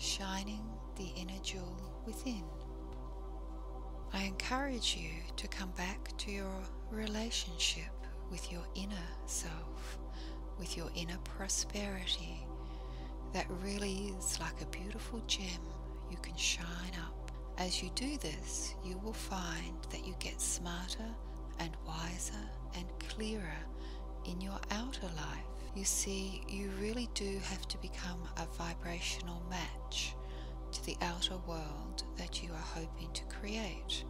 shining the inner jewel within. I encourage you to come back to your relationship with your inner self, with your inner prosperity that really is like a beautiful gem you can shine up. As you do this, you will find that you get smarter and wiser and clearer in your outer life. You see, you really do have to become a vibrational match to the outer world that you are hoping to create.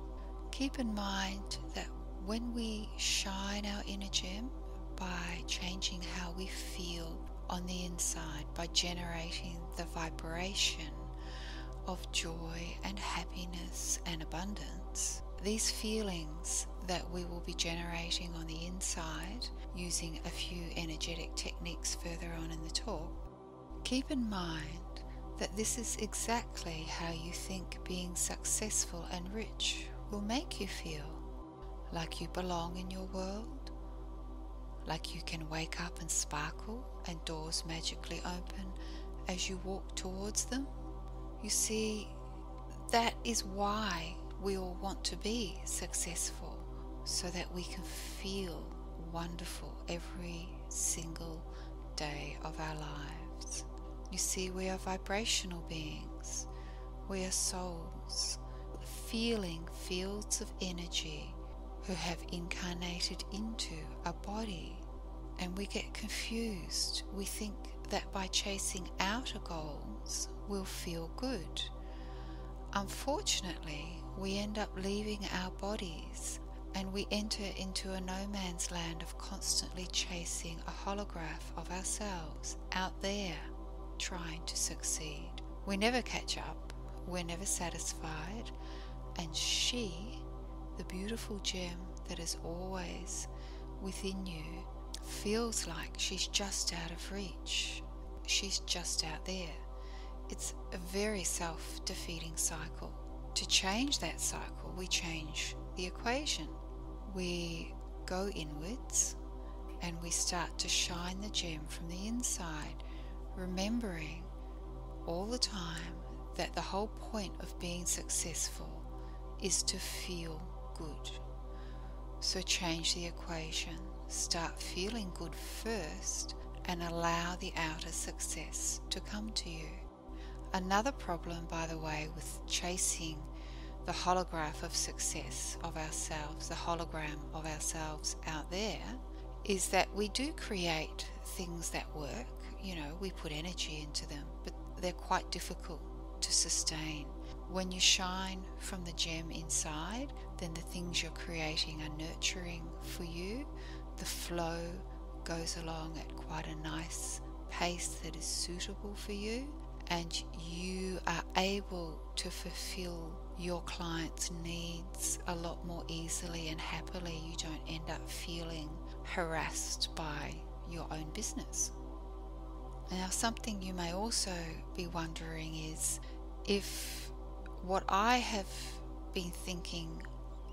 Keep in mind that when we shine our inner gem by changing how we feel on the inside, by generating the vibration of joy and happiness and abundance, these feelings that we will be generating on the inside using a few energetic techniques further on in the talk, keep in mind that this is exactly how you think being successful and rich will make you feel. Like you belong in your world, like you can wake up and sparkle and doors magically open as you walk towards them. You see, that is why we all want to be successful, so that we can feel wonderful every single day of our lives. You see, we are vibrational beings. We are souls feeling fields of energy who have incarnated into a body, and we get confused. We think that by chasing outer goals we'll feel good. Unfortunately, we end up leaving our bodies and we enter into a no man's land of constantly chasing a holograph of ourselves out there trying to succeed. We never catch up, we're never satisfied, and she, the beautiful gem that is always within you, feels like she's just out of reach. She's just out there. It's a very self-defeating cycle. To change that cycle, we change the equation. We go inwards and we start to shine the gem from the inside, remembering all the time that the whole point of being successful is to feel good. So change the equation. Start feeling good first and allow the outer success to come to you. Another problem, by the way, with chasing the holograph of success of ourselves, the hologram of ourselves out there, is that we do create things that work. You know, we put energy into them, but they're quite difficult to sustain. When you shine from the gem inside, then the things you're creating are nurturing for you. The flow goes along at quite a nice pace that is suitable for you, and you are able to fulfill your clients' needs a lot more easily and happily. You don't end up feeling harassed by your own business. Now, something you may also be wondering is, if what I have been thinking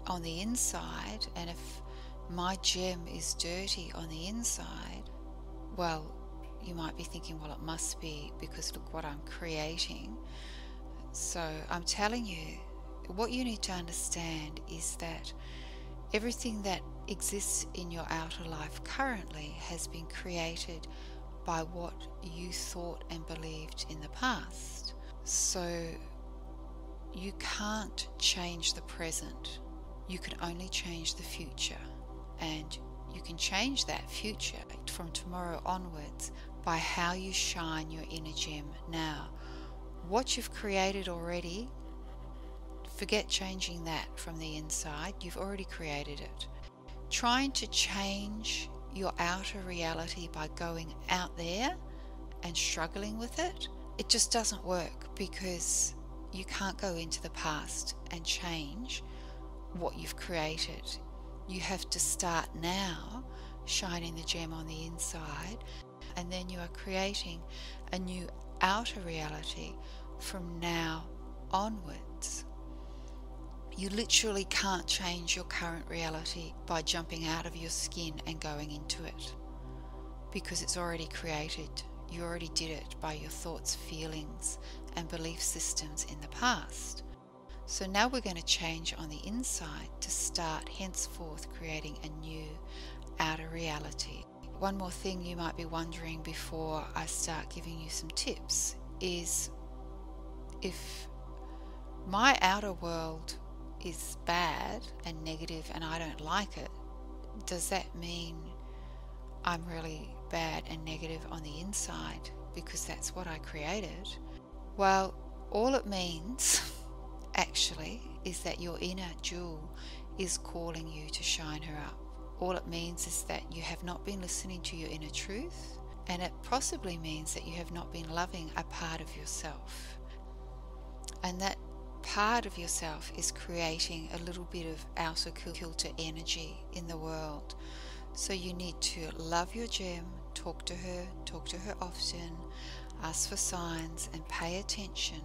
on the inside, and if my gem is dirty on the inside, well, you might be thinking, well, it must be because look what I'm creating. So I'm telling you, what you need to understand is that everything that exists in your outer life currently has been created by what you thought and believed in the past. So you can't change the present. You can only change the future. And you can change that future from tomorrow onwards by how you shine your inner gem now. What you've created already, forget changing that from the inside. You've already created it. Trying to change your outer reality by going out there and struggling with it, it just doesn't work, because you can't go into the past and change what you've created. You have to start now shining the gem on the inside, and then you are creating a new outer reality from now onwards. You literally can't change your current reality by jumping out of your skin and going into it, because it's already created. You already did it by your thoughts, feelings, and belief systems in the past. So now we're going to change on the inside to start henceforth creating a new outer reality. One more thing you might be wondering before I start giving you some tips is, if my outer world is bad and negative and I don't like it, does that mean I'm really bad and negative on the inside because that's what I created? Well, all it means actually is that your inner jewel is calling you to shine her up. All it means is that you have not been listening to your inner truth, and it possibly means that you have not been loving a part of yourself. And that part of yourself is creating a little bit of outer kilter energy in the world. So you need to love your gem, talk to her often, ask for signs and pay attention.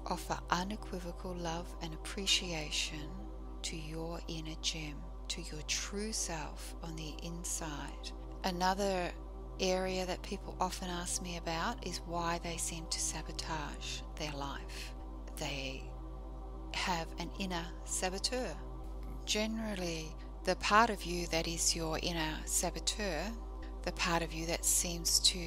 Offer unequivocal love and appreciation to your inner gem, to your true self on the inside. Another area that people often ask me about is why they seem to sabotage their life. They have an inner saboteur. Generally, the part of you that is your inner saboteur, the part of you that seems to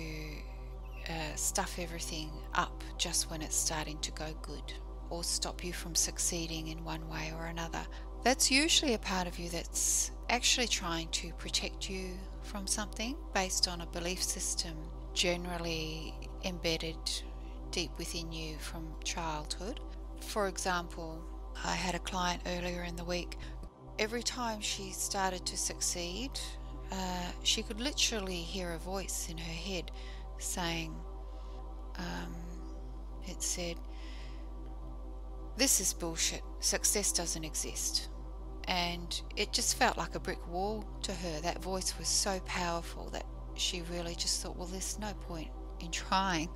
stuff everything up just when it's starting to go good, or stop you from succeeding in one way or another, that's usually a part of you that's actually trying to protect you from something based on a belief system generally embedded deep within you from childhood. For example, I had a client earlier in the week. Every time she started to succeed, she could literally hear a voice in her head saying, it said, "This is bullshit. Success doesn't exist." And it just felt like a brick wall to her. That voice was so powerful that she really just thought, well, there's no point in trying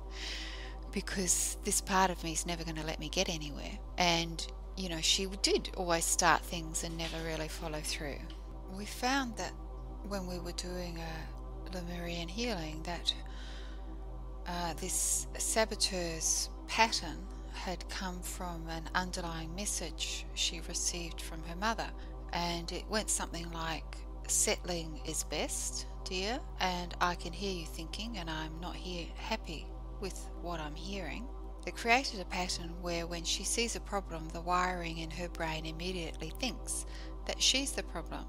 because this part of me is never going to let me get anywhere. And, you know, she did always start things and never really follow through. We found that when we were doing a Lemurian healing that this saboteur's pattern had come from an underlying message she received from her mother, and it went something like, "Settling is best, dear, and I can hear you thinking, and I'm not here happy with what I'm hearing." It created a pattern where when she sees a problem, the wiring in her brain immediately thinks that she's the problem.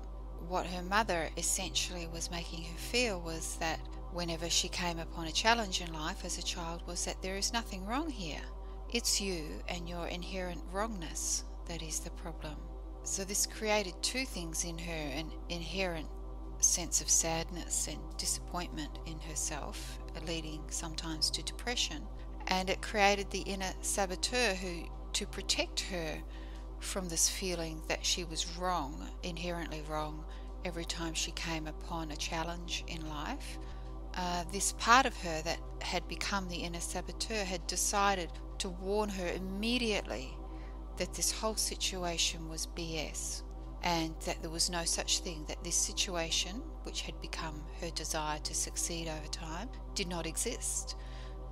What her mother essentially was making her feel was that whenever she came upon a challenge in life as a child was that there is nothing wrong here. It's you and your inherent wrongness that is the problem. So this created two things in her: an inherent sense of sadness and disappointment in herself, leading sometimes to depression, and it created the inner saboteur who, to protect her from this feeling that she was wrong, inherently wrong, every time she came upon a challenge in life, this part of her that had become the inner saboteur had decided to warn her immediately that this whole situation was BS and that there was no such thing, that this situation, which had become her desire to succeed over time, did not exist.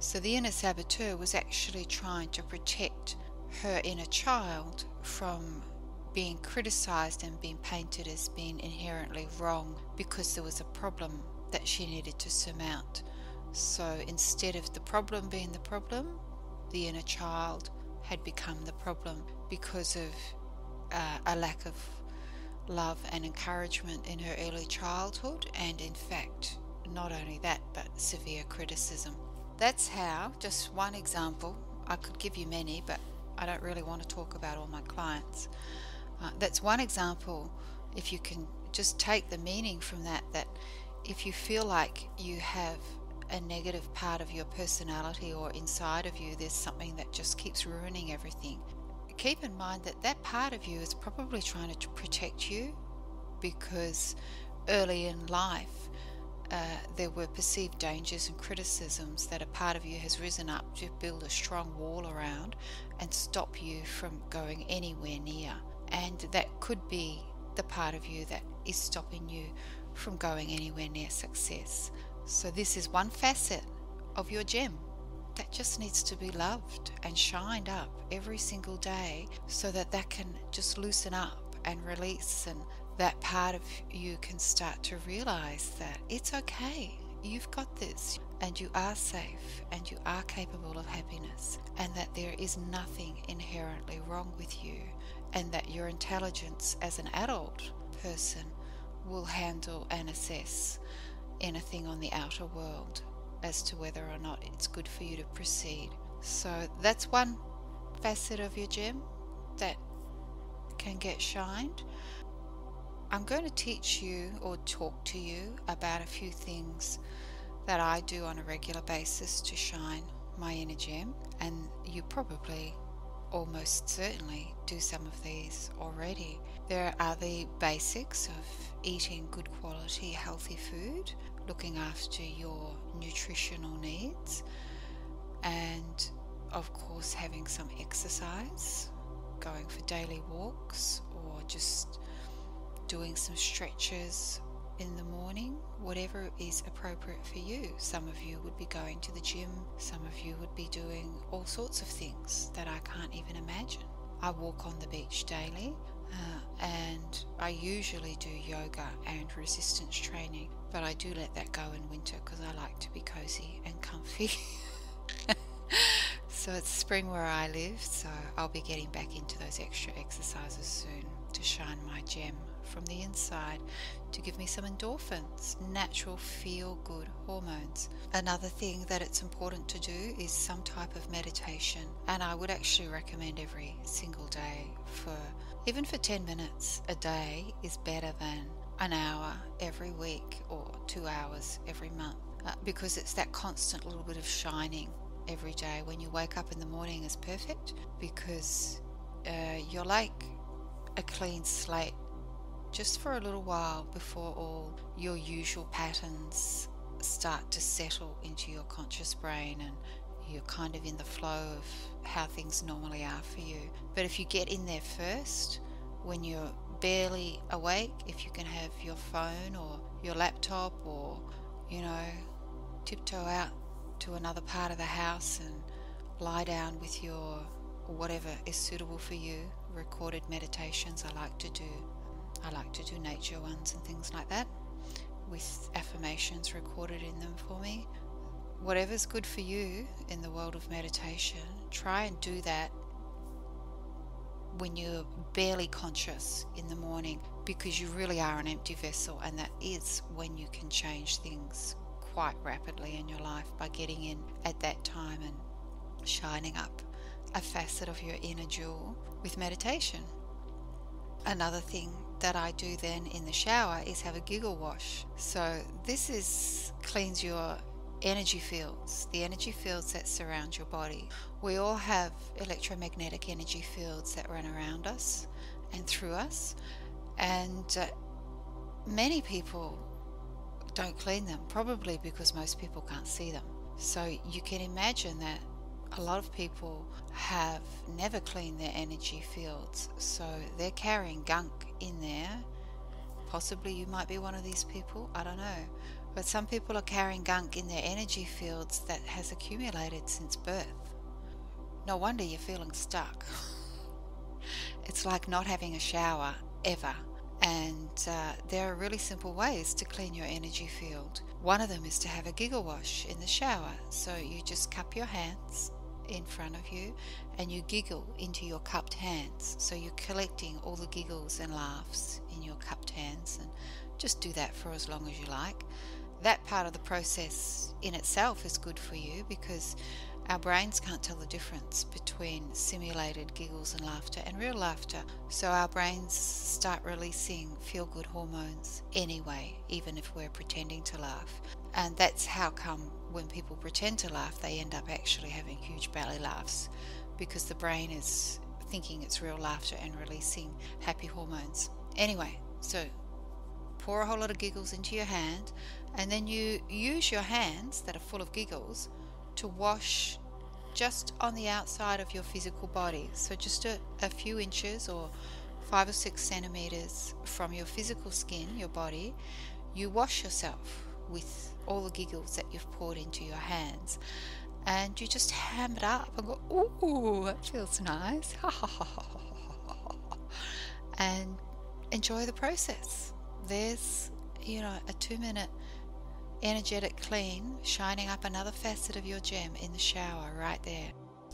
So the inner saboteur was actually trying to protect her inner child from being criticized and being painted as being inherently wrong because there was a problem that she needed to surmount. So instead of the problem being the problem, the inner child had become the problem because of a lack of love and encouragement in her early childhood, and in fact not only that but severe criticism. That's how, just one example, I could give you many but I don't really want to talk about all my clients. That's one example. If you can just take the meaning from that if you feel like you have a negative part of your personality or inside of you, there's something that just keeps ruining everything, keep in mind that that part of you is probably trying to protect you because early in life there were perceived dangers and criticisms that a part of you has risen up to build a strong wall around and stop you from going anywhere near. And that could be the part of you that is stopping you from going anywhere near success. So this is one facet of your gem. that just needs to be loved and shined up every single day, so that that can just loosen up and release, and that part of you can start to realize that it's okay. You've got this, and you are safe, and you are capable of happiness, and that there is nothing inherently wrong with you, and that your intelligence as an adult person will handle and assess anything on the outer world as to whether or not it's good for you to proceed. So that's one facet of your gem that can get shined. I'm going to teach you or talk to you about a few things that I do on a regular basis to shine my inner gem, and you probably almost certainly do some of these already. There are the basics of eating good quality healthy food, looking after your nutritional needs, and of course having some exercise, going for daily walks, or just doing some stretches in the morning, whatever is appropriate for you. Some of you would be going to the gym, some of you would be doing all sorts of things that I can't even imagine. I walk on the beach daily, and I usually do yoga and resistance training, but I do let that go in winter because I like to be cozy and comfy. So it's spring where I live, so I'll be getting back into those extra exercises soon to shine my gem from the inside, to give me some endorphins, natural feel-good hormones. Another thing that it's important to do is some type of meditation, and I would actually recommend every single day. Even for 10 minutes a day is better than an hour every week or 2 hours every month, because it's that constant little bit of shining every day. When you wake up in the morning is perfect, because you're like a clean slate just for a little while before all your usual patterns start to settle into your conscious brain, and you're kind of in the flow of how things normally are for you. But if you get in there first, when you're barely awake, if you can have your phone or your laptop, or tiptoe out to another part of the house and lie down with your, or whatever is suitable for you, recorded meditations I like to do nature ones and things like that, with affirmations recorded in them for me. Whatever's good for you in the world of meditation, try and do that when you're barely conscious in the morning, because you really are an empty vessel, and that is when you can change things quite rapidly in your life, by getting in at that time and shining up a facet of your inner jewel with meditation. Another thing that I do then in the shower is have a giggle wash. So this cleans your energy fields, the energy fields that surround your body. We all have electromagnetic energy fields that run around us and through us, and many people don't clean them, probably because most people can't see them. So you can imagine that a lot of people have never cleaned their energy fields, so they're carrying gunk in there. Possibly you might be one of these people, I don't know. But some people are carrying gunk in their energy fields that has accumulated since birth. No wonder you're feeling stuck. It's like not having a shower ever. And there are really simple ways to clean your energy field. One of them is to have a giggle wash in the shower. So you just cup your hands in front of you and you giggle into your cupped hands. So you're collecting all the giggles and laughs in your cupped hands, and just do that for as long as you like. That part of the process in itself is good for you, because our brains can't tell the difference between simulated giggles and laughter and real laughter. So our brains start releasing feel-good hormones anyway, even if we're pretending to laugh. And that's how come when people pretend to laugh, they end up actually having huge belly laughs, because the brain is thinking it's real laughter and releasing happy hormones. Anyway, so pour a whole lot of giggles into your hand, and then you use your hands that are full of giggles to wash just on the outside of your physical body. So just a few inches or 5 or 6 centimeters from your physical skin, your body, you wash yourself with all the giggles that you've poured into your hands. and you just ham it up and go, ooh, that feels nice. And enjoy the process. There's, a 2-minute energetic clean, shining up another facet of your gem in the shower right there.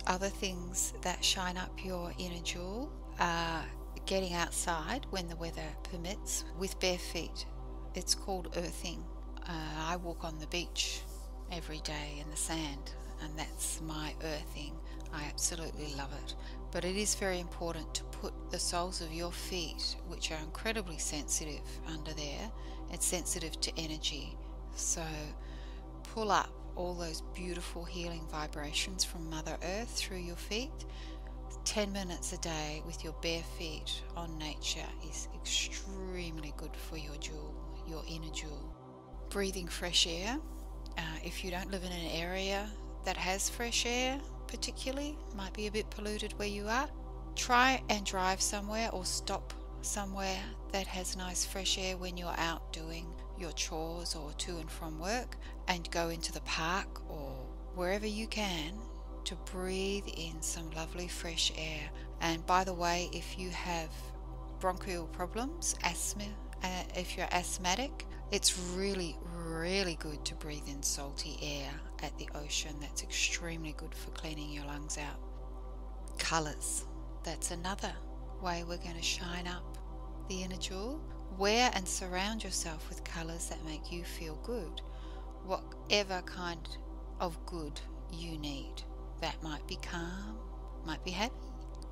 Other things that shine up your inner jewel are getting outside when the weather permits with bare feet. It's called earthing. I walk on the beach every day in the sand, and that's my earthing. I absolutely love it. But it is very important to put the soles of your feet, which are incredibly sensitive under there, it's sensitive to energy. So pull up all those beautiful healing vibrations from Mother Earth through your feet. 10 minutes a day with your bare feet on nature is extremely good for your jewel, your inner jewel. Breathing fresh air. If you don't live in an area that has fresh air, particularly, might be a bit polluted where you are, try and drive somewhere or stop somewhere that has nice fresh air when you're out doing your chores or to and from work, and go into the park or wherever you can to breathe in some lovely fresh air. And by the way, if you have bronchial problems, asthma, if you're asthmatic, it's really, really good to breathe in salty air at the ocean. That's extremely good for cleaning your lungs out. Colours. That's another way we're going to shine up the inner jewel. Wear and surround yourself with colours that make you feel good. Whatever kind of good you need. That might be calm, might be happy,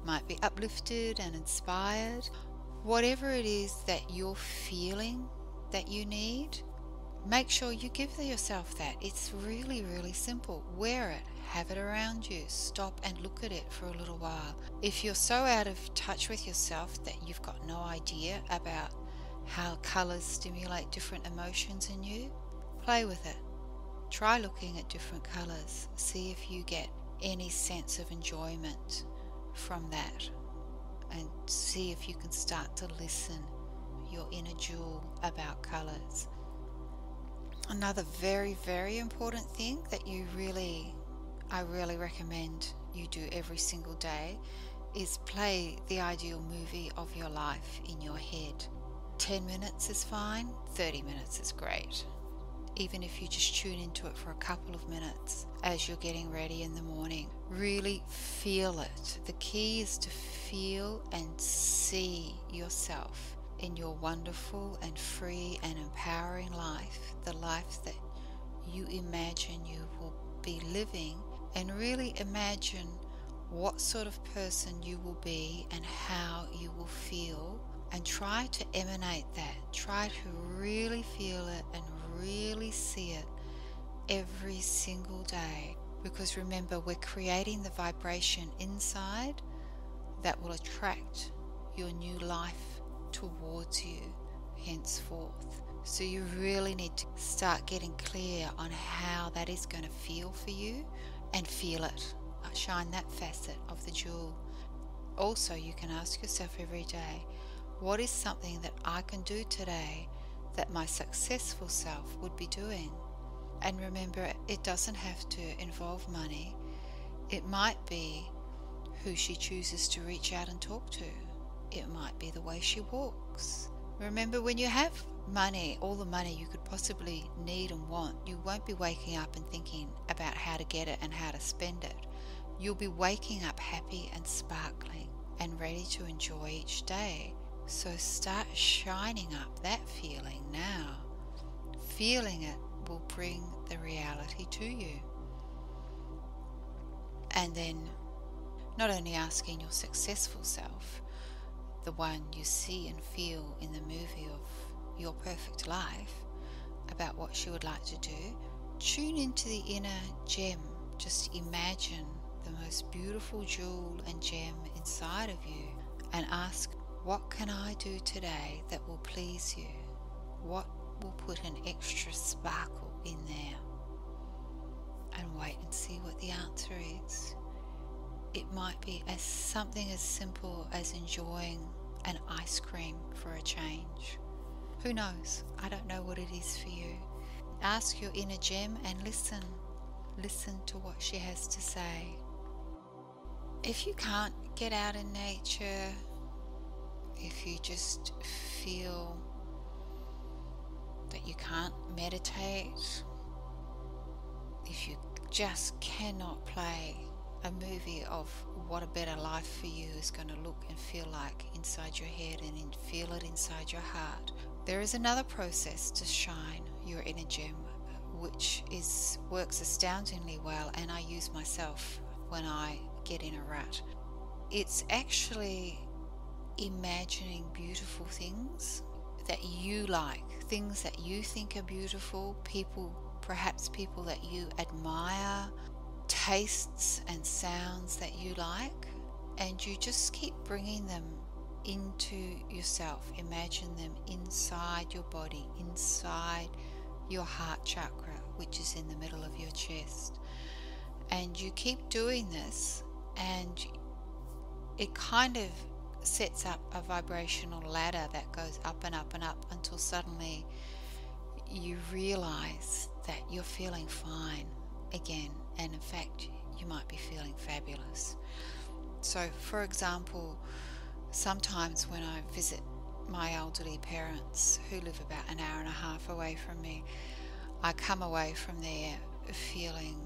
might be uplifted and inspired. Whatever it is that you're feeling that you need, make sure you give yourself that. It's really, really simple. Wear it, have it around you, stop and look at it for a little while. If you're so out of touch with yourself that you've got no idea about how colours stimulate different emotions in you, play with it. Try looking at different colours. See if you get any sense of enjoyment from that, and see if you can start to listen your inner jewel about colours. Another very, very important thing that I really recommend you do every single day is play the ideal movie of your life in your head. 10 minutes is fine, 30 minutes is great. Even if you just tune into it for a couple of minutes as you're getting ready in the morning. Really feel it. The key is to feel and see yourself in your wonderful and free and empowering life, the life that you imagine you will be living, and really imagine what sort of person you will be and how you will feel, and try to emanate that. Try to really feel it and really see it every single day, because remember, we're creating the vibration inside that will attract your new life towards you henceforth. So you really need to start getting clear on how that is going to feel for you, and feel it. Shine that facet of the jewel. Also, you can ask yourself every day, what is something that I can do today that my successful self would be doing? And remember, it doesn't have to involve money. It might be who she chooses to reach out and talk to. It might be the way she walks. Remember, when you have money, all the money you could possibly need and want, you won't be waking up and thinking about how to get it and how to spend it. You'll be waking up happy and sparkling and ready to enjoy each day. So start shining up that feeling now. Feeling it will bring the reality to you. And then not only asking your successful self, the one you see and feel in the movie of your perfect life, about what she would like to do, tune into the inner gem. Just imagine the most beautiful jewel and gem inside of you, and ask, what can I do today that will please you? What will put an extra sparkle in there? And wait and see what the answer is. It might be something as simple as enjoying an ice cream for a change. Who knows? I don't know what it is for you. Ask your inner gem and listen. Listen to what she has to say. If you can't get out in nature, if you just feel that you can't meditate, if you just cannot play a movie of what a better life for you is going to look and feel like inside your head and feel it inside your heart, there is another process to shine your inner gem, which works astoundingly well, and I use myself when I get in a rut. It's actually imagining beautiful things that you like, things that you think are beautiful, perhaps people that you admire, tastes and sounds that you like, and you just keep bringing them into yourself. Imagine them inside your body, inside your heart chakra, which is in the middle of your chest. And you keep doing this, and it kind of sets up a vibrational ladder that goes up and up and up until suddenly you realize that you're feeling fine again, and in fact you might be feeling fabulous. So for example, sometimes when I visit my elderly parents who live about an hour and a half away from me, I come away from there feeling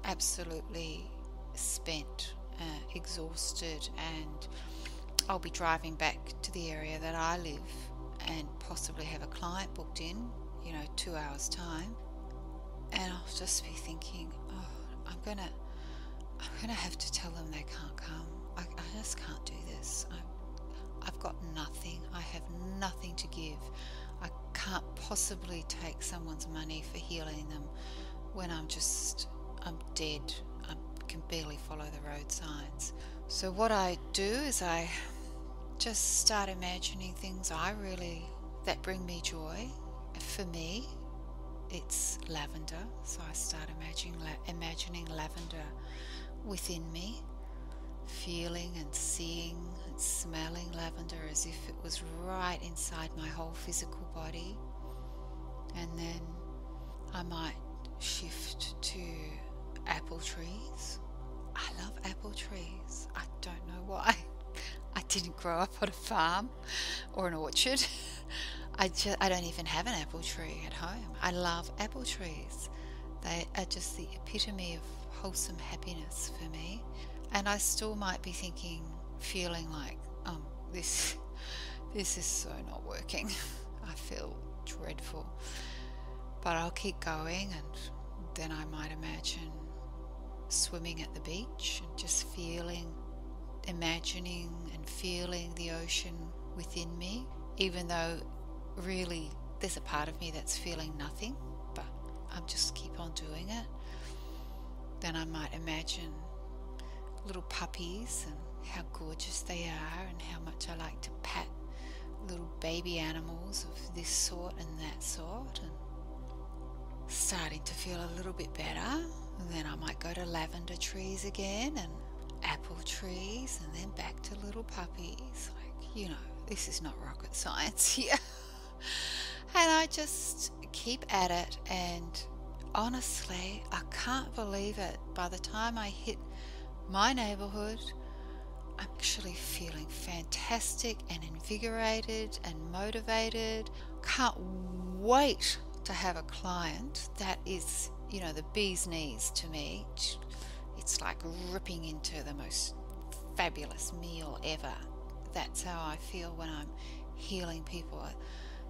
absolutely spent, exhausted, and I'll be driving back to the area that I live and possibly have a client booked in, 2 hours time, and I'll just be thinking, oh, I'm gonna have to tell them they can't come. I just can't do this. I've got nothing. I have nothing to give. I can't possibly take someone's money for healing them when I'm dead. I can barely follow the road signs. So what I do is I just start imagining things that bring me joy. For me, it's lavender, so I start imagining lavender within me, feeling and seeing and smelling lavender as if it was right inside my whole physical body. And then I might shift to apple trees. I love apple trees. I don't know why. I didn't grow up on a farm or an orchard. I don't even have an apple tree at home. I love apple trees. They are just the epitome of wholesome happiness for me. And I still might be feeling like, this is so not working. I feel dreadful. But I'll keep going, and then I might imagine swimming at the beach and just imagining and feeling the ocean within me, even though really there's a part of me that's feeling nothing, but I'm just keep on doing it. Then I might imagine little puppies and how gorgeous they are, and how much I like to pat little baby animals of this sort and that sort, and starting to feel a little bit better. And then I might go to lavender trees again, and apple trees, and then back to little puppies. This is not rocket science here. And I just keep at it, and honestly, I can't believe it. By the time I hit my neighborhood, I'm actually feeling fantastic and invigorated and motivated. Can't wait to have a client that is, the bee's knees to me. It's like ripping into the most fabulous meal ever. That's how I feel when I'm healing people.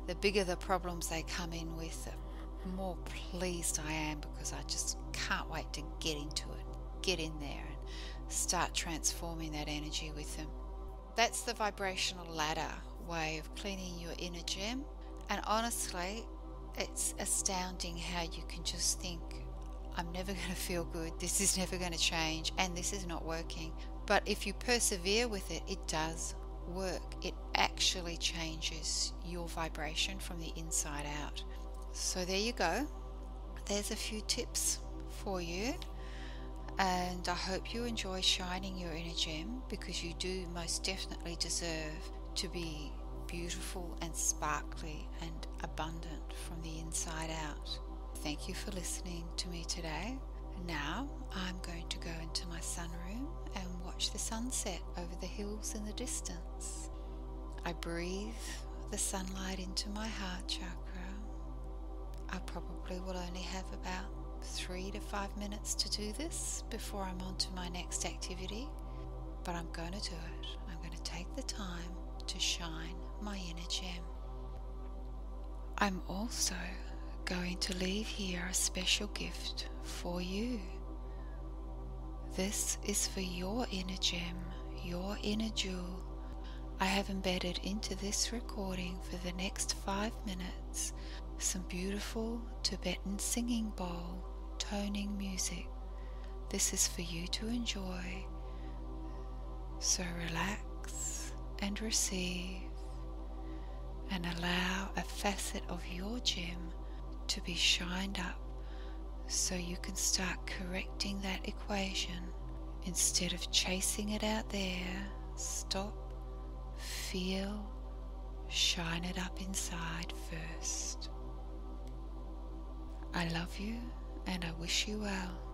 The bigger the problems they come in with, the more pleased I am, because I just can't wait to get into it, get in there and start transforming that energy with them. That's the vibrational ladder way of cleaning your inner gem. And honestly, it's astounding how you can just think, I'm never going to feel good, this is never going to change, and this is not working. But if you persevere with it, it does work. It actually changes your vibration from the inside out. So there you go. There's a few tips for you, and I hope you enjoy shining your inner gem, because you do most definitely deserve to be beautiful and sparkly and abundant from the inside out. Thank you for listening to me today, Now I'm going to go into my sunroom and watch the sunset over the hills in the distance. I breathe the sunlight into my heart chakra. I probably will only have about 3 to 5 minutes to do this before I'm on to my next activity, but I'm going to do it. I'm going to take the time to shine my inner gem. I'm also going to leave here a special gift for you. This is for your inner gem, your inner jewel. I have embedded into this recording for the next 5 minutes some beautiful Tibetan singing bowl toning music. This is for you to enjoy. So relax and receive and allow a facet of your gem to be shined up so you can start correcting that equation. Instead of chasing it out there, stop, feel, shine it up inside first. I love you and I wish you well.